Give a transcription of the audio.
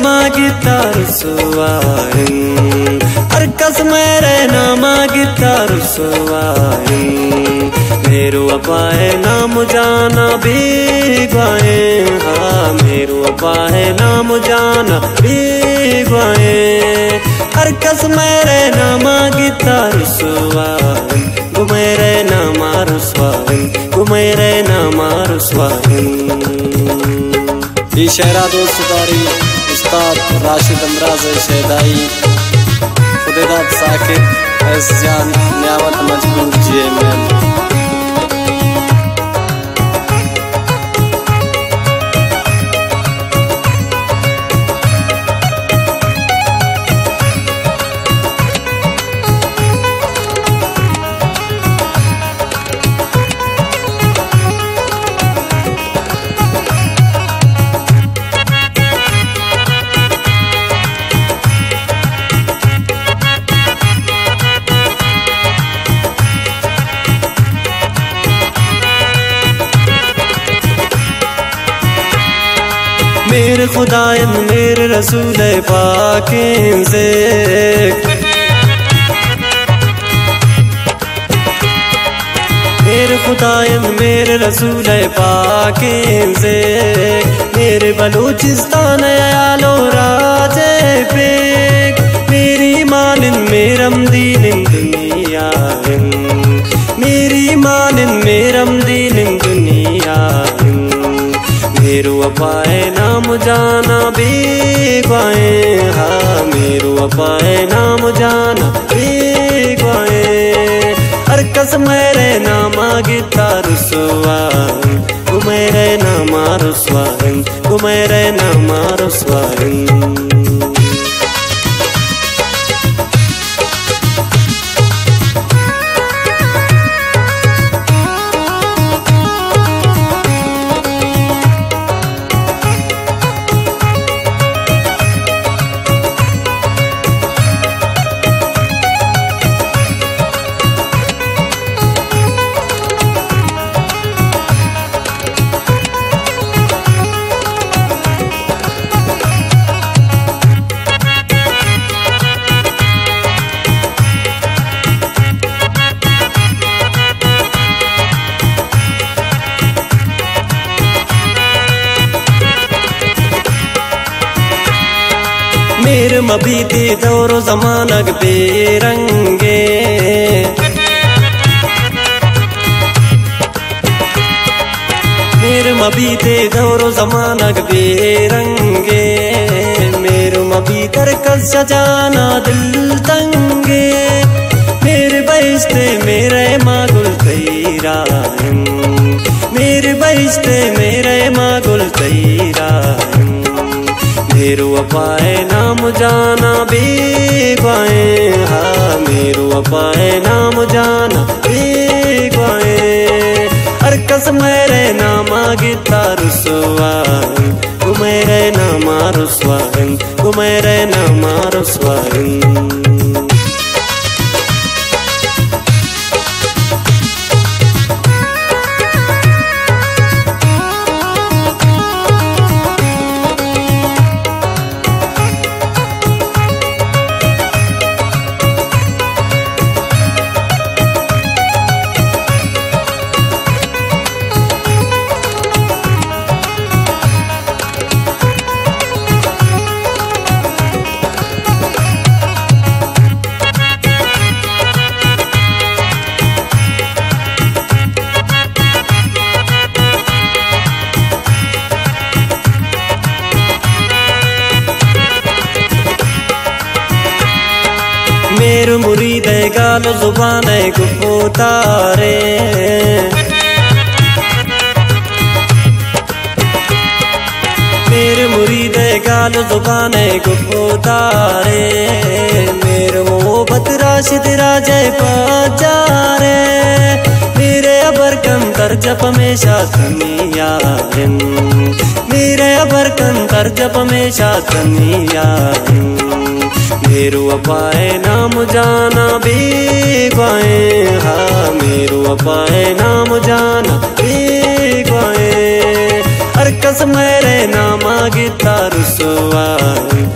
नामा गिटार सुवाइन अरकस मेरे नामा गिटार सुवाइन मेरो अपाए नाम जाना बेगवाए हाँ मेरो अपाए नाम जाना बेगवाए अरकस मेरे नामा गिटार सुवाइन गुमेरे नामा रुस्वाइन गुमेरे नामा रुस्वाइन। ये शहरा दोस्त सुधारी उस्ताद राशिद अमराज शेदाई खुदेदाद साकिब एस जान न्यावत मजबूर GMM। मेरे खुदायन मेरे रसूल पाकीं से मेरे खुदायन मेरे रसूल पाकीं से मेरे बलूचिस्तान आलो राजे पेक मेरी मानिन मेरम दीनिन दुनिया मेरी मानिन मेरम दीनिन दुनिया मेरो अपाए नाम जाना बेगवाए हाँ मेरो अपाए नाम जाना बेगवाए अरकस मेरे नामा गिटार सुवाइन गुमेरे नामा रुस्वाइन गुमेरे नामा रुस्वाइन। मेरे मबीते दौरो जमानक बेरंगे मेरे मबीते दौरो जमानक बेरंगे मेरे मबीतर कस सजाना दिल तंगे मेरे बहिश्ते मेरे मागुल तेरा मेरे बहिश्ते मेरे मागुल तेरा मेरो अपाए नाम जाना बेगवाए हाँ मेरो अपाए नाम जाना बेगवाए अरकस मेरे नामा गिटार सुवाइन गुमेरे नामा रुस्वाइन गुमेरे नामा रुस्वाइन। मेरे मुरीद गाल जुबान गुफ्तारे मेरे मुरीद गाल जुबान गुफ्तारे मेरे मोहब्बत राशिद राजे पाचारे मेरे अबरकन कर जप में शासनिया मेरे अबरकन कर जप में शासनिया मेरो अपाए नाम जाना बेगवाए हाँ मेरो अपाए नाम जाना बेगवाए कसम रे ना मांगता रुसवाई।